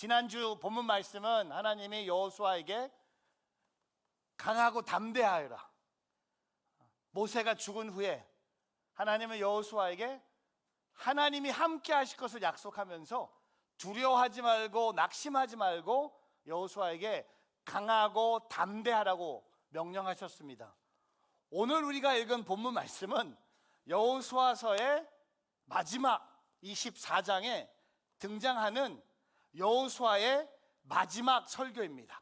지난주 본문 말씀은 하나님이 여호수아에게 강하고 담대하여라. 모세가 죽은 후에 하나님은 여호수아에게 하나님이 함께 하실 것을 약속하면서 두려워하지 말고 낙심하지 말고 여호수아에게 강하고 담대하라고 명령하셨습니다. 오늘 우리가 읽은 본문 말씀은 여호수아서의 마지막 24장에 등장하는 여호수아의 마지막 설교입니다.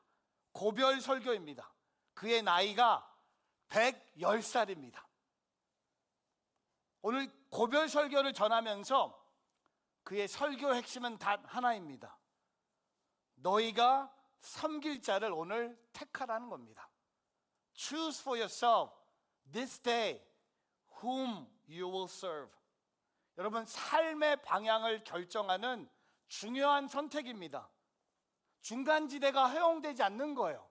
고별 설교입니다. 그의 나이가 110살입니다. 오늘 고별 설교를 전하면서 그의 설교 핵심은 단 하나입니다. 너희가 섬길 자를 오늘 택하라는 겁니다. Choose for yourself this day whom you will serve. 여러분, 삶의 방향을 결정하는 중요한 선택입니다. 중간지대가 허용되지 않는 거예요.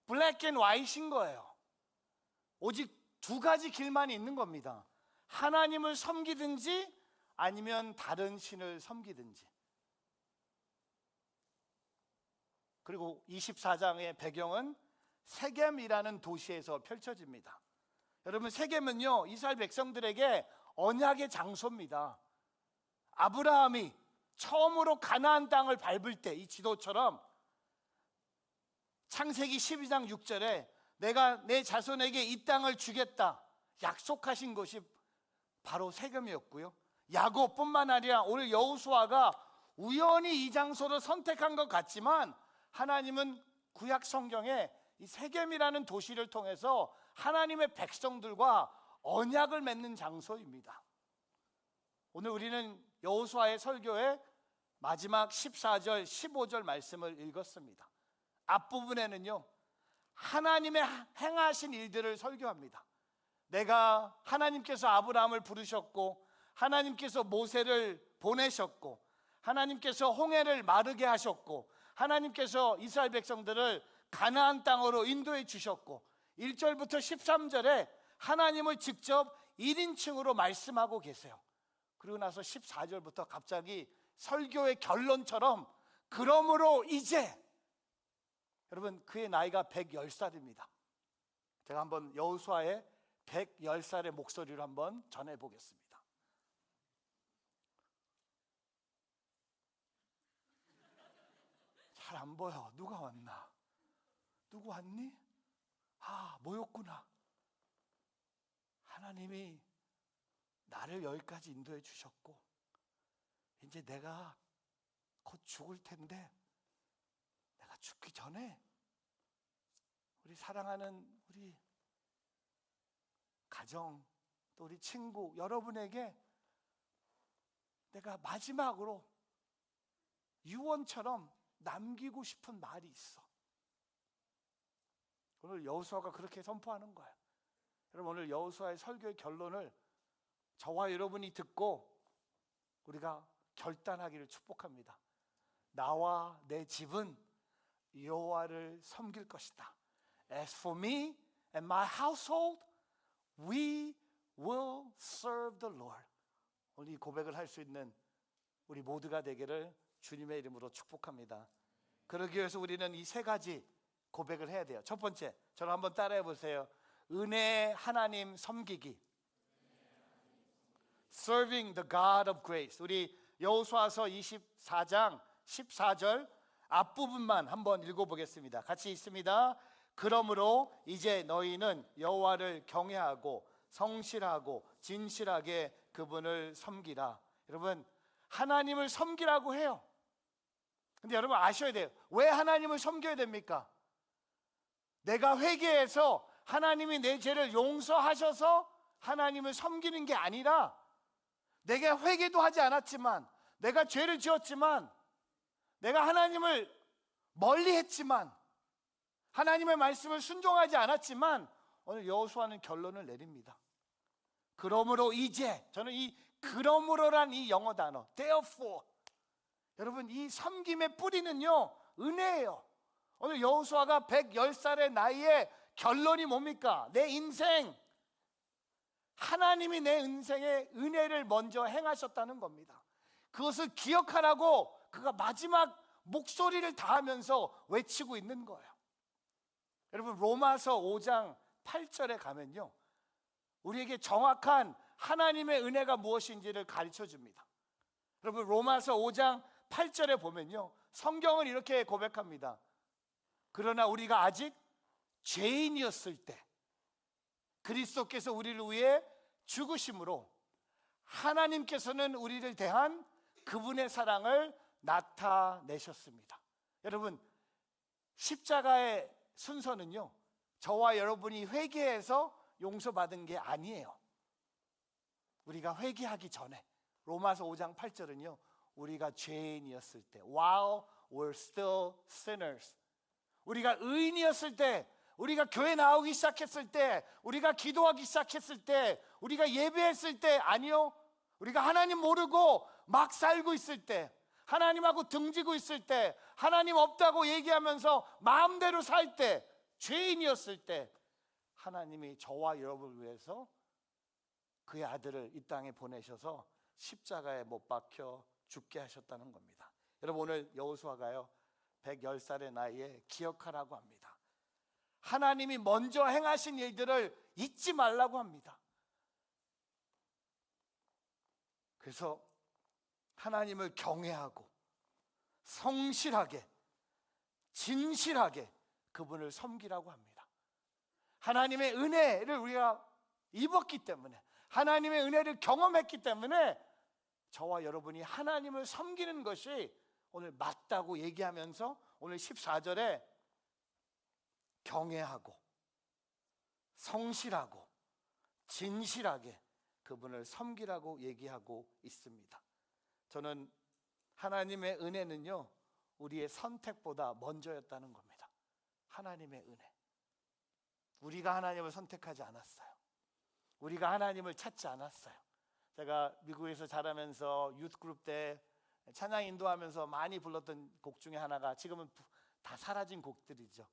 블랙 앤 화이트인 거예요. 오직 두 가지 길만 있는 겁니다. 하나님을 섬기든지 아니면 다른 신을 섬기든지. 그리고 24장의 배경은 세겜이라는 도시에서 펼쳐집니다. 여러분, 세겜은요 이스라엘 백성들에게 언약의 장소입니다. 아브라함이 처음으로 가나안 땅을 밟을 때 이 지도처럼 창세기 12장 6절에 내가 내 자손에게 이 땅을 주겠다 약속하신 것이 바로 세겜이었고요. 야곱뿐만 아니라 오늘 여호수아가 우연히 이 장소를 선택한 것 같지만 하나님은 구약 성경에 이 세겜이라는 도시를 통해서 하나님의 백성들과 언약을 맺는 장소입니다. 오늘 우리는 여호수아의 설교의 마지막 14절, 15절 말씀을 읽었습니다. 앞부분에는요 하나님의 행하신 일들을 설교합니다. 내가 하나님께서 아브라함을 부르셨고 하나님께서 모세를 보내셨고 하나님께서 홍해를 마르게 하셨고 하나님께서 이스라엘 백성들을 가나안 땅으로 인도해 주셨고 1절부터 13절에 하나님을 직접 1인칭으로 말씀하고 계세요. 그리고 나서 14절부터 갑자기 설교의 결론처럼 그러므로 이제, 여러분 그의 나이가 110살입니다. 제가 한번 여호수아의 110살의 목소리로 한번 전해보겠습니다. 잘 안 보여. 누가 왔나? 누구 왔니? 아, 모였구나. 하나님이 나를 여기까지 인도해 주셨고 이제 내가 곧 죽을 텐데 내가 죽기 전에 우리 사랑하는 우리 가정 또 우리 친구 여러분에게 내가 마지막으로 유언처럼 남기고 싶은 말이 있어. 오늘 여호수아가 그렇게 선포하는 거예요. 여러분, 오늘 여호수아의 설교의 결론을 저와 여러분이 듣고 우리가 결단하기를 축복합니다. 나와 내 집은 여호와를 섬길 것이다. As for me and my household, we will serve the Lord. 오늘 이 고백을 할 수 있는 우리 모두가 되기를 주님의 이름으로 축복합니다. 그러기 위해서 우리는 이 세 가지 고백을 해야 돼요. 첫 번째, 저를 한번 따라해 보세요. 은혜의 하나님 섬기기. Serving the God of grace. 우리 여호수아서 24장 14절 앞부분만 한번 읽어보겠습니다. 같이 있습니다. 그러므로 이제 너희는 여호와를 경외하고 성실하고 진실하게 그분을 섬기라. 여러분, 하나님을 섬기라고 해요. 근데 여러분 아셔야 돼요. 왜 하나님을 섬겨야 됩니까? 내가 회개해서 하나님이 내 죄를 용서하셔서 하나님을 섬기는 게 아니라 내가 회개도 하지 않았지만 내가 죄를 지었지만 내가 하나님을 멀리 했지만 하나님의 말씀을 순종하지 않았지만 오늘 여호수아는 결론을 내립니다. 그러므로 이제, 저는 이 그러므로란 이 영어 단어 therefore, 여러분 이 섬김의 뿌리는요 은혜예요. 오늘 여호수아가 110살의 나이에 결론이 뭡니까? 내 인생, 하나님이 내 인생에 은혜를 먼저 행하셨다는 겁니다. 그것을 기억하라고 그가 마지막 목소리를 다하면서 외치고 있는 거예요. 여러분, 로마서 5장 8절에 가면요, 우리에게 정확한 하나님의 은혜가 무엇인지를 가르쳐 줍니다. 여러분, 로마서 5장 8절에 보면요, 성경은 이렇게 고백합니다. 그러나 우리가 아직 죄인이었을 때 그리스도께서 우리를 위해 죽으심으로 하나님께서는 우리를 대한 그분의 사랑을 나타내셨습니다. 여러분, 십자가의 순서는요, 저와 여러분이 회개해서 용서받은 게 아니에요. 우리가 회개하기 전에, 로마서 5장 8절은요, 우리가 죄인이었을 때, while we're still sinners, 우리가 의인이었을 때, 우리가 교회 나오기 시작했을 때, 우리가 기도하기 시작했을 때, 우리가 예배했을 때, 아니요, 우리가 하나님 모르고 막 살고 있을 때, 하나님하고 등지고 있을 때, 하나님 없다고 얘기하면서 마음대로 살 때, 죄인이었을 때 하나님이 저와 여러분을 위해서 그의 아들을 이 땅에 보내셔서 십자가에 못 박혀 죽게 하셨다는 겁니다. 여러분, 오늘 여호수아가요 110살의 나이에 기억하라고 합니다. 하나님이 먼저 행하신 일들을 잊지 말라고 합니다. 그래서 하나님을 경외하고 성실하게 진실하게 그분을 섬기라고 합니다. 하나님의 은혜를 우리가 입었기 때문에, 하나님의 은혜를 경험했기 때문에 저와 여러분이 하나님을 섬기는 것이 오늘 맞다고 얘기하면서 오늘 14절에 경외하고 성실하고 진실하게 그분을 섬기라고 얘기하고 있습니다. 저는 하나님의 은혜는요, 우리의 선택보다 먼저였다는 겁니다. 하나님의 은혜. 우리가 하나님을 선택하지 않았어요. 우리가 하나님을 찾지 않았어요. 제가 미국에서 자라면서 유스그룹 때 찬양 인도하면서 많이 불렀던 곡 중에 하나가, 지금은 다 사라진 곡들이죠.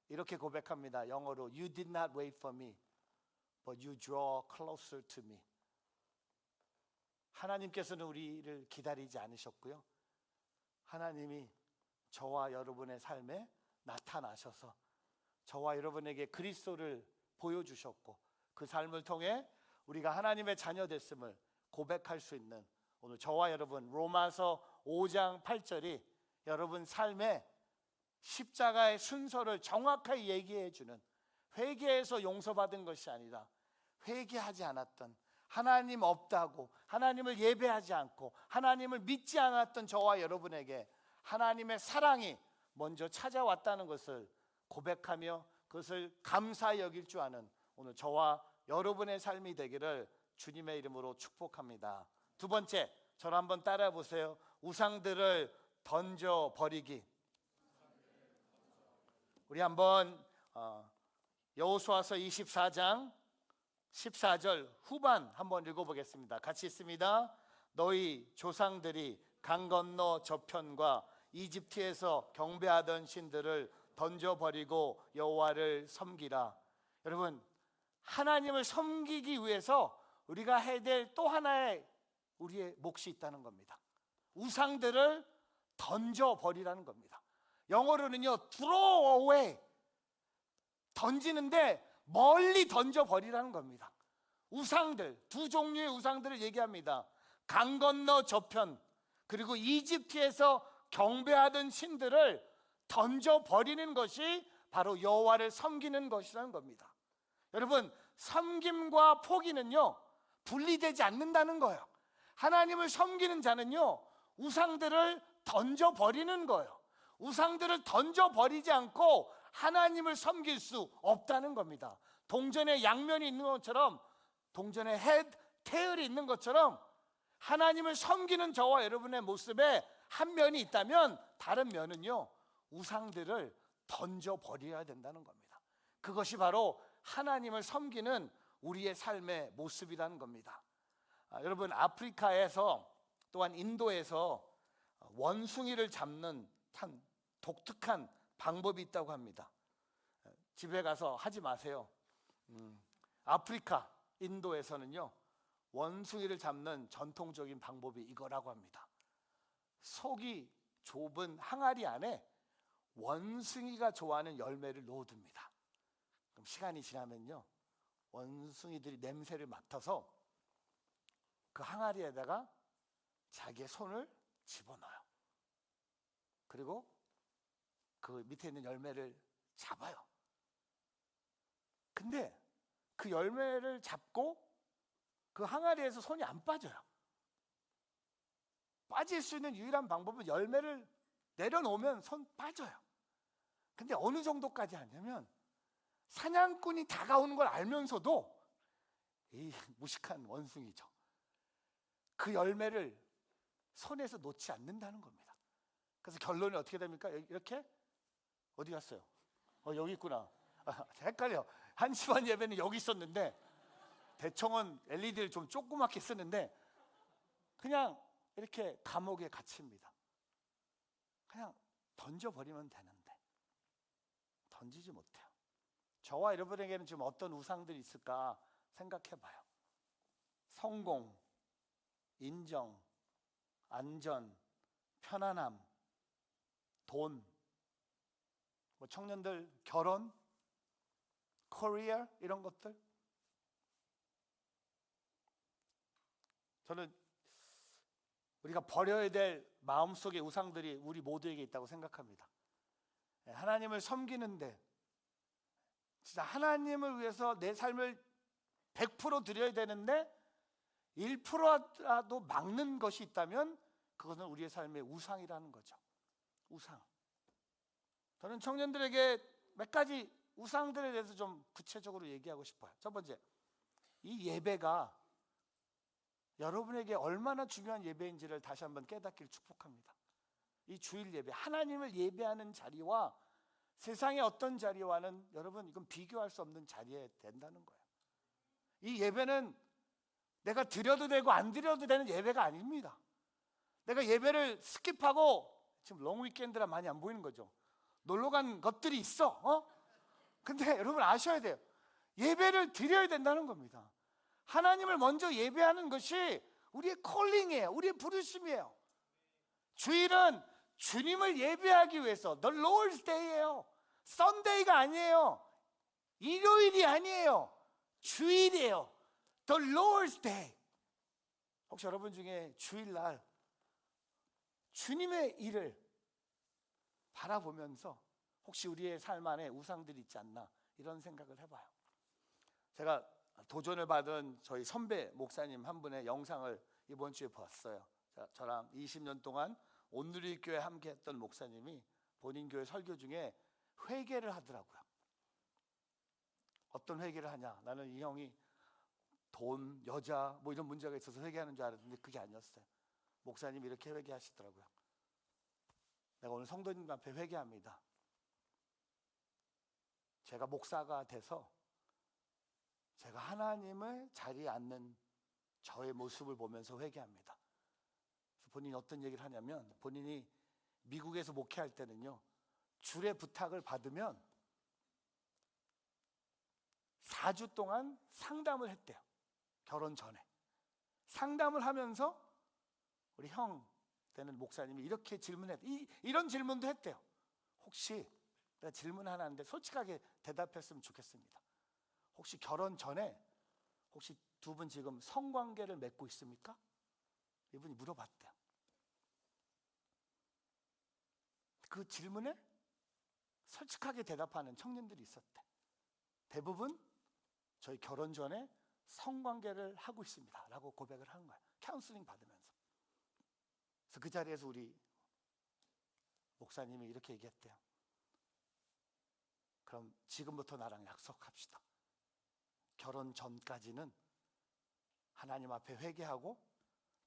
이렇게 고백합니다. 영어로 You did not wait for me, but you draw closer to me. 하나님께서는 우리를 기다리지 않으셨고요, 하나님이 저와 여러분의 삶에 나타나셔서 저와 여러분에게 그리스도를 보여주셨고, 그 삶을 통해 우리가 하나님의 자녀 됐음을 고백할 수 있는, 오늘 저와 여러분, 로마서 5장 8절이 여러분 삶에 십자가의 순서를 정확하게 얘기해 주는, 회개해서 용서받은 것이 아니라 회개하지 않았던, 하나님 없다고 하나님을 예배하지 않고 하나님을 믿지 않았던 저와 여러분에게 하나님의 사랑이 먼저 찾아왔다는 것을 고백하며 그것을 감사히 여길 줄 아는 오늘 저와 여러분의 삶이 되기를 주님의 이름으로 축복합니다. 두 번째, 저를 한번 따라해 보세요. 우상들을 던져버리기. 우리 한번 여호수아서 24장 14절 후반 한번 읽어보겠습니다. 같이 있습니다. 너희 조상들이 강 건너 저편과 이집트에서 경배하던 신들을 던져버리고 여호와를 섬기라. 여러분, 하나님을 섬기기 위해서 우리가 해야 될 또 하나의 우리의 몫이 있다는 겁니다. 우상들을 던져버리라는 겁니다. 영어로는요, throw away, 던지는데 멀리 던져버리라는 겁니다. 우상들, 두 종류의 우상들을 얘기합니다. 강 건너 저편, 그리고 이집트에서 경배하던 신들을 던져버리는 것이 바로 여호와를 섬기는 것이라는 겁니다. 여러분, 섬김과 포기는요 분리되지 않는다는 거예요. 하나님을 섬기는 자는요 우상들을 던져버리는 거예요. 우상들을 던져버리지 않고 하나님을 섬길 수 없다는 겁니다. 동전에 양면이 있는 것처럼, 동전에 헤드, 테일이 있는 것처럼 하나님을 섬기는 저와 여러분의 모습에 한 면이 있다면 다른 면은요 우상들을 던져버려야 된다는 겁니다. 그것이 바로 하나님을 섬기는 우리의 삶의 모습이라는 겁니다. 여러분, 아프리카에서 또한 인도에서 원숭이를 잡는 참 독특한 방법이 있다고 합니다. 집에 가서 하지 마세요. 아프리카, 인도에서는요 원숭이를 잡는 전통적인 방법이 이거라고 합니다. 속이 좁은 항아리 안에 원숭이가 좋아하는 열매를 넣어둡니다. 그럼 시간이 지나면요, 원숭이들이 냄새를 맡아서 그 항아리에다가 자기의 손을 집어넣어요. 그리고 그 밑에 있는 열매를 잡아요. 근데 그 열매를 잡고 그 항아리에서 손이 안 빠져요. 빠질 수 있는 유일한 방법은 열매를 내려놓으면 손 빠져요. 근데 어느 정도까지 하냐면 사냥꾼이 다가오는 걸 알면서도 이 무식한 원숭이죠, 그 열매를 손에서 놓지 않는다는 겁니다. 그래서 결론이 어떻게 됩니까? 이렇게 어디 갔어요? 여기 있구나. 헷갈려. 1시 반 예배는 여기 있었는데 대청은 LED를 좀 조그맣게 쓰는데 그냥 이렇게 감옥에 갇힙니다. 그냥 던져버리면 되는데 던지지 못해요. 저와 여러분에게는 지금 어떤 우상들이 있을까 생각해봐요. 성공, 인정, 안전, 편안함, 돈, 뭐 청년들 결혼, 커리어, 이런 것들. 저는 우리가 버려야 될 마음속의 우상들이 우리 모두에게 있다고 생각합니다. 하나님을 섬기는데 진짜 하나님을 위해서 내 삶을 100% 드려야 되는데 1%라도 막는 것이 있다면 그것은 우리의 삶의 우상이라는 거죠. 우상. 저는 청년들에게 몇 가지 우상들에 대해서 좀 구체적으로 얘기하고 싶어요. 첫 번째, 이 예배가 여러분에게 얼마나 중요한 예배인지를 다시 한번 깨닫기를 축복합니다. 이 주일 예배, 하나님을 예배하는 자리와 세상의 어떤 자리와는 여러분 이건 비교할 수 없는 자리에 된다는 거예요. 이 예배는 내가 드려도 되고 안 드려도 되는 예배가 아닙니다. 내가 예배를 스킵하고, 지금 롱 위켄드라 많이 안 보이는 거죠. 놀러 간 것들이 있어. 근데 여러분 아셔야 돼요. 예배를 드려야 된다는 겁니다. 하나님을 먼저 예배하는 것이 우리의 콜링이에요. 우리의 부르심이에요. 주일은 주님을 예배하기 위해서 The Lord's Day예요. Sunday가 아니에요. 일요일이 아니에요. 주일이에요. The Lord's Day. 혹시 여러분 중에 주일날 주님의 일을 바라보면서 혹시 우리의 삶 안에 우상들이 있지 않나 이런 생각을 해봐요. 제가 도전을 받은 저희 선배 목사님 한 분의 영상을 이번 주에 봤어요. 저랑 20년 동안 온누리교회 함께 했던 목사님이 본인 교회 설교 중에 회개를 하더라고요. 어떤 회개를 하냐? 나는 이 형이 돈, 여자 뭐 이런 문제가 있어서 회개하는 줄 알았는데 그게 아니었어요. 목사님이 이렇게 회개하시더라고요. 내가 오늘 성도님 앞에 회개합니다. 제가 목사가 돼서 제가 하나님을 자리에 앉는 저의 모습을 보면서 회개합니다. 그래서 본인이 어떤 얘기를 하냐면, 본인이 미국에서 목회할 때는요, 주례 부탁을 받으면 4주 동안 상담을 했대요. 결혼 전에 상담을 하면서 우리 형 되는 목사님이 이렇게 질문했, 이런 질문도 했대요. 혹시 내가 질문 하나 하는데 솔직하게 대답했으면 좋겠습니다. 혹시 결혼 전에 혹시 두 분 지금 성관계를 맺고 있습니까? 이분이 물어봤대요. 그 질문에 솔직하게 대답하는 청년들이 있었대. 대부분 저희 결혼 전에 성관계를 하고 있습니다 라고 고백을 한 거예요. 카운슬링 받으면서. 그래서 그 자리에서 우리 목사님이 이렇게 얘기했대요. 그럼 지금부터 나랑 약속합시다. 결혼 전까지는 하나님 앞에 회개하고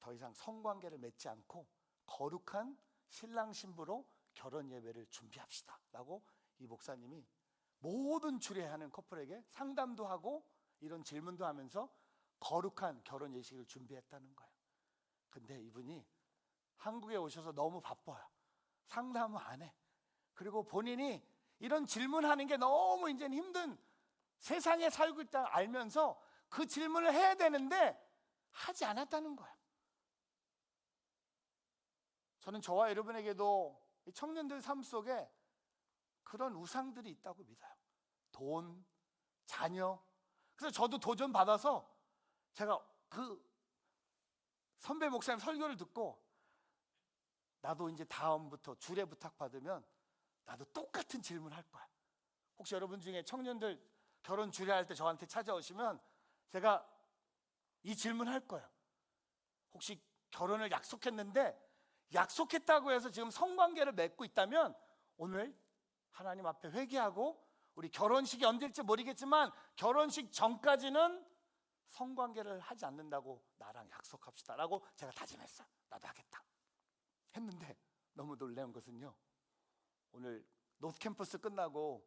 더 이상 성관계를 맺지 않고 거룩한 신랑 신부로 결혼 예배를 준비합시다 라고 이 목사님이 모든 주례하는 커플에게 상담도 하고 이런 질문도 하면서 거룩한 결혼 예식을 준비했다는 거예요. 근데 이분이 한국에 오셔서 너무 바빠요. 상담을 안 해. 그리고 본인이 이런 질문하는 게 너무 이제는 힘든 세상에 살고 있다는 알면서 그 질문을 해야 되는데 하지 않았다는 거예요. 저는 저와 여러분에게도 이 청년들 삶 속에 그런 우상들이 있다고 믿어요. 돈, 자녀. 그래서 저도 도전 받아서 제가 그 선배 목사님 설교를 듣고 나도 이제 다음부터 주례 부탁받으면 나도 똑같은 질문 할 거야. 혹시 여러분 중에 청년들 결혼 주례할 때 저한테 찾아오시면 제가 이 질문 할 거예요. 혹시 결혼을 약속했는데 약속했다고 해서 지금 성관계를 맺고 있다면 오늘 하나님 앞에 회개하고 우리 결혼식이 언제일지 모르겠지만 결혼식 전까지는 성관계를 하지 않는다고 나랑 약속합시다 라고 제가 다짐했어요. 나도 하겠다 했는데 너무 놀라운 것은요, 오늘 노스 캠퍼스 끝나고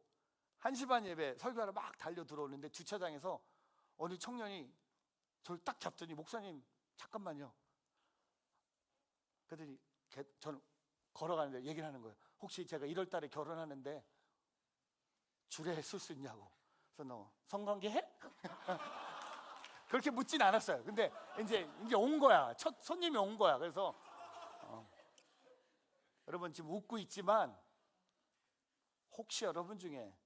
1시 반 예배 설교하러 막 달려 들어오는데 주차장에서 어느 청년이 저를 딱 잡더니 목사님 잠깐만요. 그랬더니 저는 걸어가는데 얘기를 하는 거예요. 혹시 제가 1월 달에 결혼하는데 주례 쓸 수 있냐고. 그래서 너 성관계 해? 그렇게 묻진 않았어요. 근데 이제 온 거야. 첫 손님이 온 거야. 그래서 여러분 지금 웃고 있지만 혹시 여러분 중에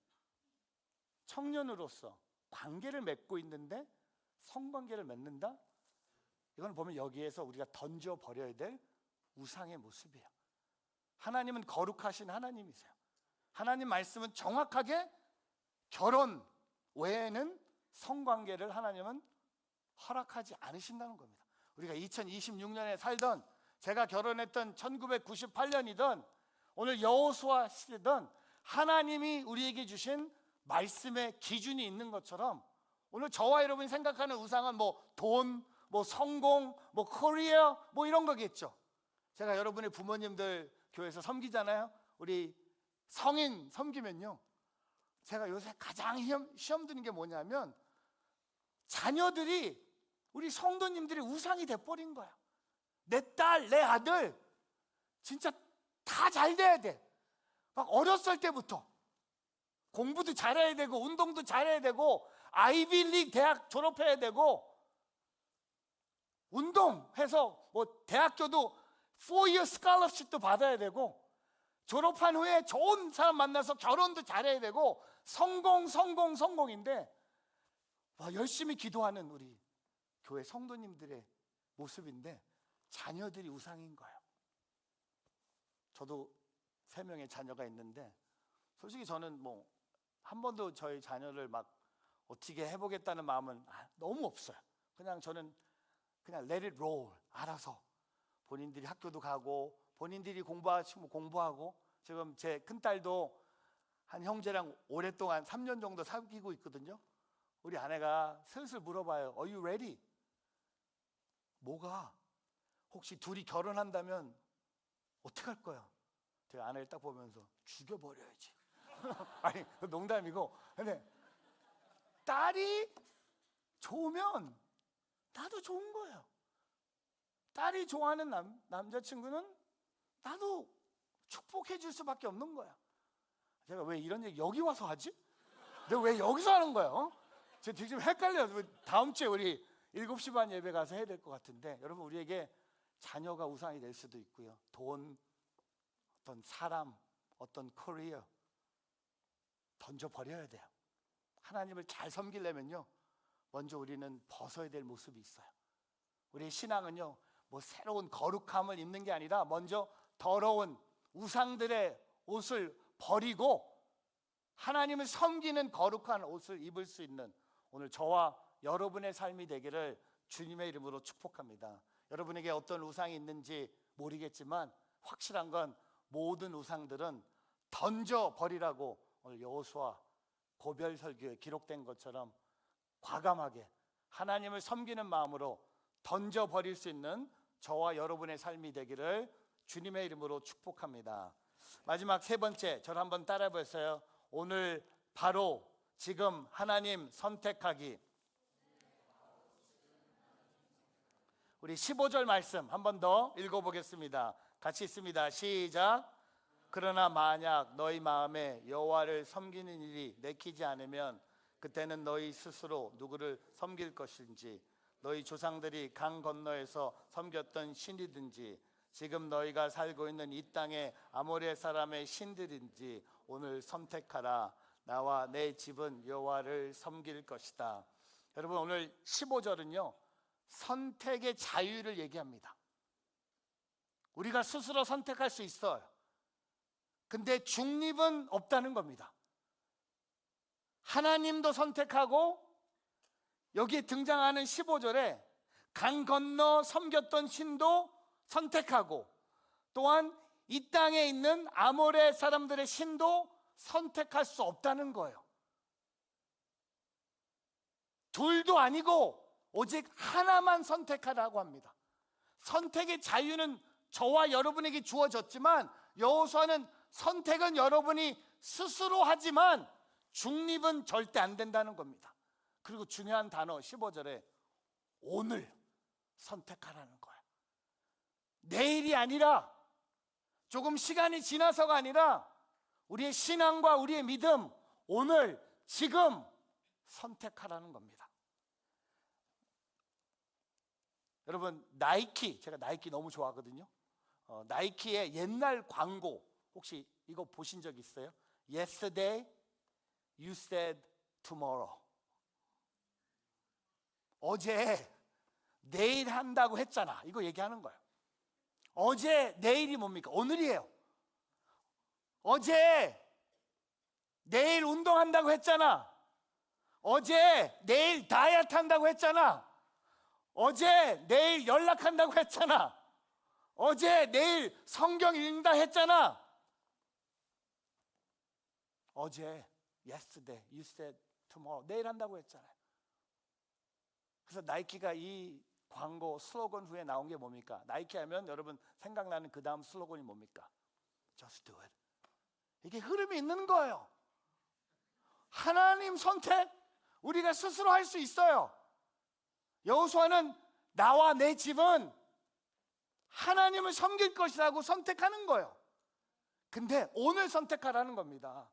청년으로서 관계를 맺고 있는데 성관계를 맺는다? 이건 보면 여기에서 우리가 던져버려야 될 우상의 모습이에요. 하나님은 거룩하신 하나님이세요. 하나님 말씀은 정확하게 결혼 외에는 성관계를 하나님은 허락하지 않으신다는 겁니다. 우리가 2026년에 살던, 제가 결혼했던 1998년이든 오늘 여호수아 시대든 하나님이 우리에게 주신 말씀의 기준이 있는 것처럼 오늘 저와 여러분이 생각하는 우상은 뭐 돈, 뭐 성공, 뭐 커리어, 뭐 이런 거겠죠. 제가 여러분의 부모님들 교회에서 섬기잖아요. 우리 성인 섬기면요, 제가 요새 가장 시험 드는 게 뭐냐면 자녀들이, 우리 성도님들이 우상이 돼버린 거야. 내 딸, 내 아들 진짜 다 잘 돼야 돼. 막 어렸을 때부터 공부도 잘해야 되고 운동도 잘해야 되고 아이비리그 대학 졸업해야 되고 운동해서 뭐 대학교도 4-year scholarship도 받아야 되고 졸업한 후에 좋은 사람 만나서 결혼도 잘해야 되고 성공인데 와, 열심히 기도하는 우리 교회 성도님들의 모습인데 자녀들이 우상인 거예요. 저도 3명의 자녀가 있는데 솔직히 저는 뭐 한 번도 저희 자녀를 막 어떻게 해보겠다는 마음은 너무 없어요. 그냥 저는 그냥 let it roll, 알아서 본인들이 학교도 가고 본인들이 공부하시면 공부하고, 지금 제 큰딸도 한 형제랑 오랫동안 3년 정도 사귀고 있거든요. 우리 아내가 슬슬 물어봐요. Are you ready? 뭐가? 혹시 둘이 결혼한다면 어떻게 할 거야? 제가 아내를 딱 보면서 죽여버려야지. 아니 농담이고, 근데 딸이 좋으면 나도 좋은 거예요. 딸이 좋아하는 남자친구는 나도 축복해 줄 수밖에 없는 거야. 제가 왜 이런 얘기 여기 와서 하지? 내가 왜 여기서 하는 거야? 제가 지금 헷갈려요. 다음 주에 우리 7시 반 예배 가서 해야 될 것 같은데, 여러분 우리에게 자녀가 우상이 될 수도 있고요. 돈, 어떤 사람, 어떤 커리어 던져버려야 돼요. 하나님을 잘 섬기려면요, 먼저 우리는 벗어야 될 모습이 있어요. 우리의 신앙은요, 뭐 새로운 거룩함을 입는 게 아니라 먼저 더러운 우상들의 옷을 버리고 하나님을 섬기는 거룩한 옷을 입을 수 있는 오늘 저와 여러분의 삶이 되기를 주님의 이름으로 축복합니다. 여러분에게 어떤 우상이 있는지 모르겠지만 확실한 건 모든 우상들은 던져버리라고 오늘 여호수아 고별 설교에 기록된 것처럼 과감하게 하나님을 섬기는 마음으로 던져버릴 수 있는 저와 여러분의 삶이 되기를 주님의 이름으로 축복합니다. 마지막 3번째, 저를 한번 따라해 보세요. 오늘 바로 지금 하나님 선택하기. 우리 15절 말씀 한 번 더 읽어보겠습니다. 같이 있습니다. 시작. 그러나 만약 너희 마음에 여호와를 섬기는 일이 내키지 않으면 그때는 너희 스스로 누구를 섬길 것인지, 너희 조상들이 강 건너에서 섬겼던 신이든지 지금 너희가 살고 있는 이 땅의 아모레 사람의 신들인지 오늘 선택하라. 나와 내 집은 여호와를 섬길 것이다. 여러분, 오늘 15절은요 선택의 자유를 얘기합니다. 우리가 스스로 선택할 수 있어요. 근데 중립은 없다는 겁니다. 하나님도 선택하고, 여기에 등장하는 15절에 강 건너 섬겼던 신도 선택하고, 또한 이 땅에 있는 아모레 사람들의 신도 선택할 수 없다는 거예요. 둘도 아니고 오직 하나만 선택하라고 합니다. 선택의 자유는 저와 여러분에게 주어졌지만, 여호수아는 선택은 여러분이 스스로 하지만 중립은 절대 안 된다는 겁니다. 그리고 중요한 단어 15절에 오늘 선택하라는 거예요. 내일이 아니라, 조금 시간이 지나서가 아니라 우리의 신앙과 우리의 믿음, 오늘 지금 선택하라는 겁니다. 여러분, 나이키, 제가 나이키 너무 좋아하거든요. 나이키의 옛날 광고 혹시 이거 보신 적 있어요? Yesterday you said tomorrow. 어제 내일 한다고 했잖아, 이거 얘기하는 거예요. 어제 내일이 뭡니까? 오늘이에요. 어제 내일 운동한다고 했잖아. 어제 내일 다이어트 한다고 했잖아. 어제 내일 연락한다고 했잖아. 어제 내일 성경 읽는다 했잖아. 어제 yesterday you said tomorrow, 내일 한다고 했잖아요. 그래서 나이키가 이 광고 슬로건 후에 나온 게 뭡니까? 나이키 하면 여러분 생각나는 그 다음 슬로건이 뭡니까? Just do it. 이게 흐름이 있는 거예요. 하나님 선택 우리가 스스로 할 수 있어요. 여호수아는 나와 내 집은 하나님을 섬길 것이라고 선택하는 거예요. 근데 오늘 선택하라는 겁니다.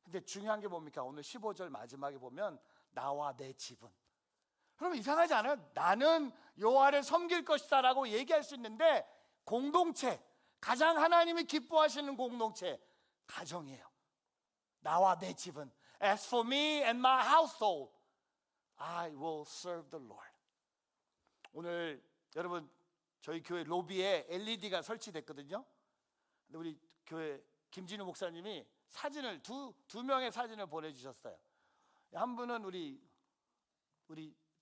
근데 중요한 게 뭡니까? 오늘 15절 마지막에 보면 나와 내 집은, 그럼 이상하지 않아요? 나는 여호와를 섬길 것이다 라고 얘기할 수 있는데, 공동체, 가장 하나님이 기뻐하시는 공동체, 가정이에요. 나와 내 집은 As for me and my household, I will serve the Lord. 오늘 여러분 저희 교회 로비에 LED가 설치됐거든요. 근데 우리 교회 김진우 목사님이 사진을 두 명의 사진을 보내주셨어요. 한 분은 우리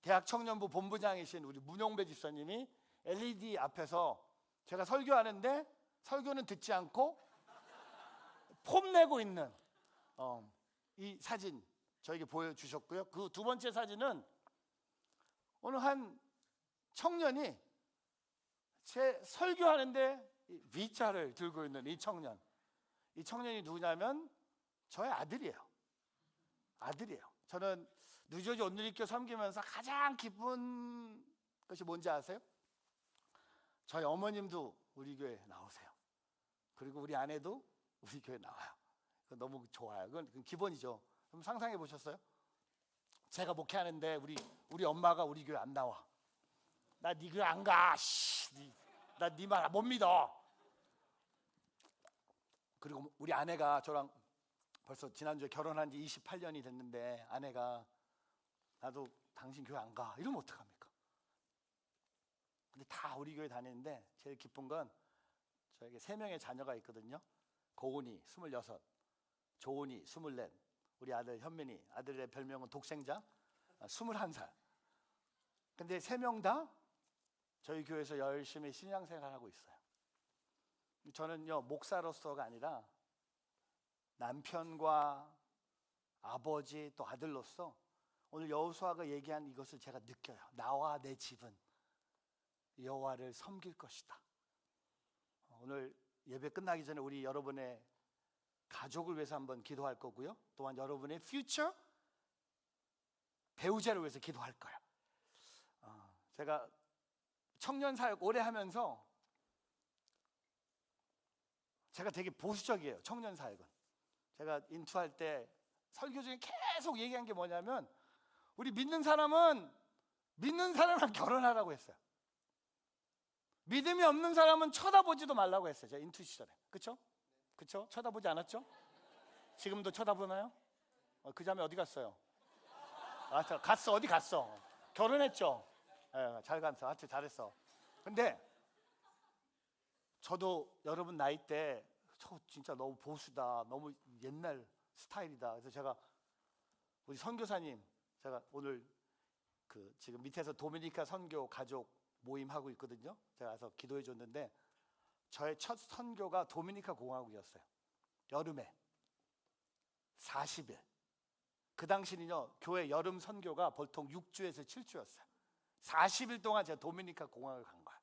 대학 청년부 본부장이신 우리 문용배 집사님이 LED 앞에서 제가 설교하는데 설교는 듣지 않고 폼내고 있는 이 사진 저에게 보여주셨고요. 그 두 번째 사진은 어느 한 청년이 제 설교하는데 V자를 들고 있는 이 청년. 이 청년이 누구냐면 저의 아들이에요. 저는 뉴저지 온누리교 섬기면서 가장 기쁜 것이 뭔지 아세요? 저희 어머님도 우리 교회 나오세요. 그리고 우리 아내도 우리 교회 나와요. 그건 너무 좋아요. 그건 기본이죠. 그럼 상상해 보셨어요? 제가 목회하는데 우리 엄마가 우리 교회 안 나와. 나 네 교회 안 가. 나 네 말 못 믿어. 그리고 우리 아내가 저랑 벌써 지난주에 결혼한 지 28년이 됐는데, 아내가 나도 당신 교회 안 가 이러면 어떡합니까? 근데 다 우리 교회 다니는데 제일 기쁜 건 저에게 3명의 자녀가 있거든요. 고은이 26, 조은이 24, 우리 아들 현민이, 아들의 별명은 독생자, 21살. 근데 3명 다 저희 교회에서 열심히 신앙생활을 하고 있어요. 저는요 목사로서가 아니라 남편과 아버지 또 아들로서 오늘 여호수아가 얘기한 이것을 제가 느껴요. 나와 내 집은 여호와를 섬길 것이다. 오늘 예배 끝나기 전에 우리 여러분의 가족을 위해서 한번 기도할 거고요. 또한 여러분의 future 배우자를 위해서 기도할 거예요. 제가 청년 사역 오래 하면서 제가 되게 보수적이에요. 청년 사역은. 제가 인투할 때 설교 중에 계속 얘기한 게 뭐냐면, 우리 믿는 사람은 믿는 사람랑 결혼하라고 했어요. 믿음이 없는 사람은 쳐다보지도 말라고 했어요. 제가 인투 시절에. 그쵸? 그쵸? 쳐다보지 않았죠? 지금도 쳐다보나요? 그 자매 어디 갔어요? 갔어. 어디 갔어? 결혼했죠? 예, 잘 갔어. 하여튼 잘했어. 근데 저도 여러분 나이 때 저 진짜 너무 보수다, 너무 옛날 스타일이다. 그래서 제가 우리 선교사님, 제가 오늘 그 지금 밑에서 도미니카 선교 가족 모임 하고 있거든요. 제가 가서 기도해 줬는데 저의 첫 선교가 도미니카 공화국이었어요. 여름에 40일. 그 당시는요, 교회 여름 선교가 보통 6주에서 7주였어요. 40일 동안 제가 도미니카 공화국을 간 거예요.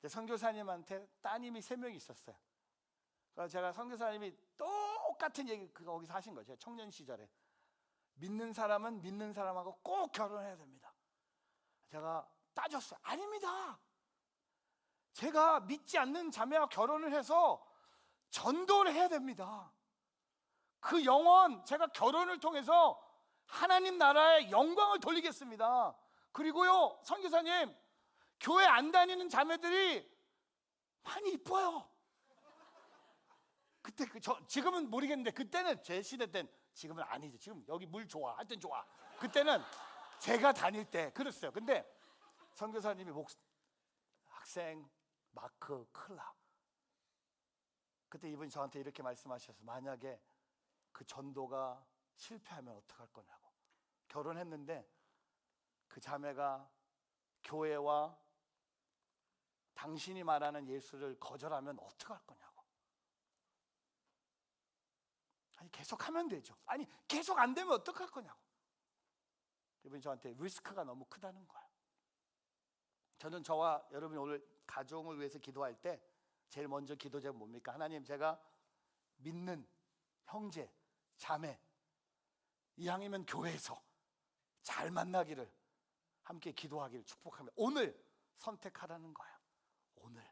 선교사님한테 따님이 3명이 있었어요. 그래서 제가 선교사님이 똑같은 얘기 거기서 하신 거예요. 제가 청년 시절에 믿는 사람은 믿는 사람하고 꼭 결혼해야 됩니다. 제가 따졌어요. 아닙니다. 제가 믿지 않는 자매와 결혼을 해서 전도를 해야 됩니다. 그 영혼, 제가 결혼을 통해서 하나님 나라의 영광을 돌리겠습니다. 그리고요, 선교사님, 교회 안 다니는 자매들이 많이 이뻐요. 그때 지금은 모르겠는데 그때는 제 시대 땐, 지금은 아니죠. 지금 여기 물 좋아, 하여튼 좋아. 그때는 제가 다닐 때 그랬어요. 근데 선교사님이 학생 마크 클라, 그때 이분이 저한테 이렇게 말씀하셨어요. 만약에 그 전도가 실패하면 어떡할 거냐고. 결혼했는데 그 자매가 교회와 당신이 말하는 예수를 거절하면 어떡할 거냐고. 아니, 계속 하면 되죠. 아니, 계속 안 되면 어떡할 거냐고. 이분이 저한테 리스크가 너무 크다는 거예요. 저는 저와 여러분이 오늘 가정을 위해서 기도할 때 제일 먼저 기도 제목은 뭡니까? 하나님, 제가 믿는 형제, 자매, 이왕이면 교회에서 잘 만나기를, 함께 기도하기를 축복하며 오늘 선택하라는 거예요. 오늘.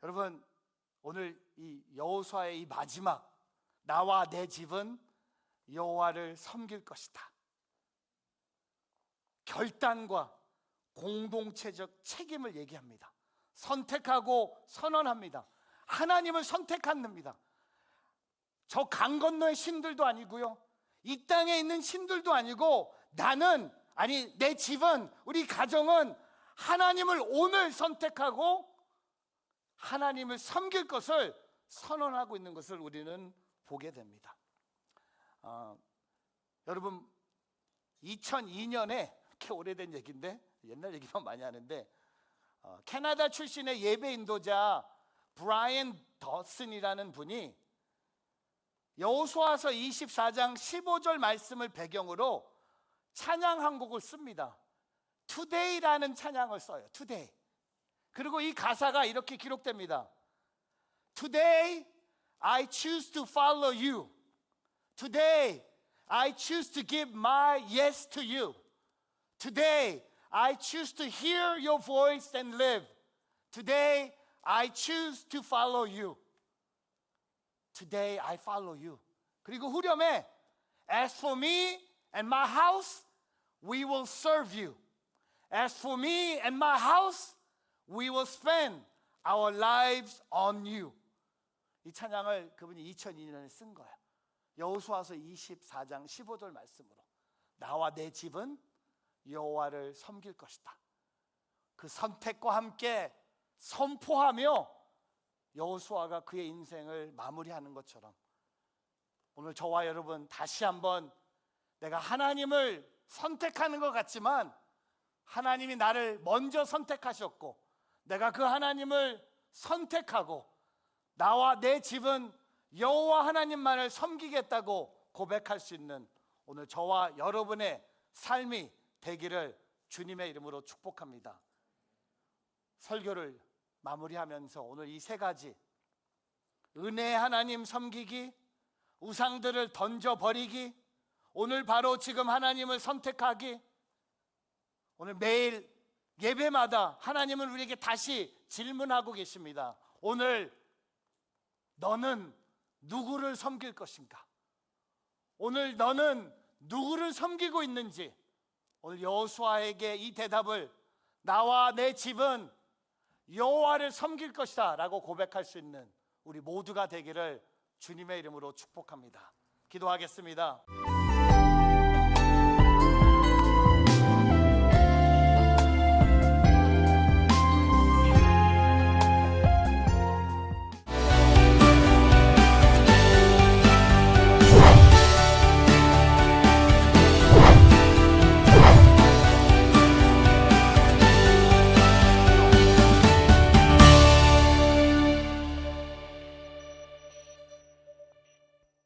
여러분, 오늘 이 여호수아의 이 마지막, 나와 내 집은 여호와를 섬길 것이다, 결단과 공동체적 책임을 얘기합니다. 선택하고 선언합니다. 하나님을 선택합니다. 저 강 건너의 신들도 아니고요, 이 땅에 있는 신들도 아니고, 내 집은, 우리 가정은 하나님을 오늘 선택하고 하나님을 섬길 것을 선언하고 있는 것을 우리는 보게 됩니다. 여러분, 2002년에, 이렇게 오래된 얘기인데, 옛날 얘기만 많이 하는데, 캐나다 출신의 예배 인도자 브라이언 더슨이라는 분이 여호수아서 24장 15절 말씀을 배경으로 찬양 한 곡을 씁니다. Today라는 찬양을 써요. Today. 그리고 이 가사가 이렇게 기록됩니다. Today I choose to follow you. Today I choose to give my yes to you. Today I choose to hear your voice and live. Today I choose to follow you. Today I follow you. 그리고 후렴에 As for me and my house, we will serve you. As for me and my house, we will spend our lives on you. 이 찬양을 그분이 2002년에 쓴 거예요. 여호수아서 24장 15절 말씀으로 나와 내 집은 여호와를 섬길 것이다. 그 선택과 함께 선포하며 여호수아가 그의 인생을 마무리하는 것처럼 오늘 저와 여러분 다시 한번 내가 하나님을 선택하는 것 같지만 하나님이 나를 먼저 선택하셨고 내가 그 하나님을 선택하고 나와 내 집은 여호와 하나님만을 섬기겠다고 고백할 수 있는 오늘 저와 여러분의 삶이 되기를 주님의 이름으로 축복합니다. 설교를 마무리하면서 오늘 이 3가지, 은혜의 하나님 섬기기, 우상들을 던져버리기, 오늘 바로 지금 하나님을 선택하기, 오늘 매일 예배마다 하나님은 우리에게 다시 질문하고 계십니다. 오늘 너는 누구를 섬길 것인가? 오늘 너는 누구를 섬기고 있는지 오늘 여호수아에게 이 대답을 나와 내 집은 여호와를 섬길 것이다 라고 고백할 수 있는 우리 모두가 되기를 주님의 이름으로 축복합니다. 기도하겠습니다.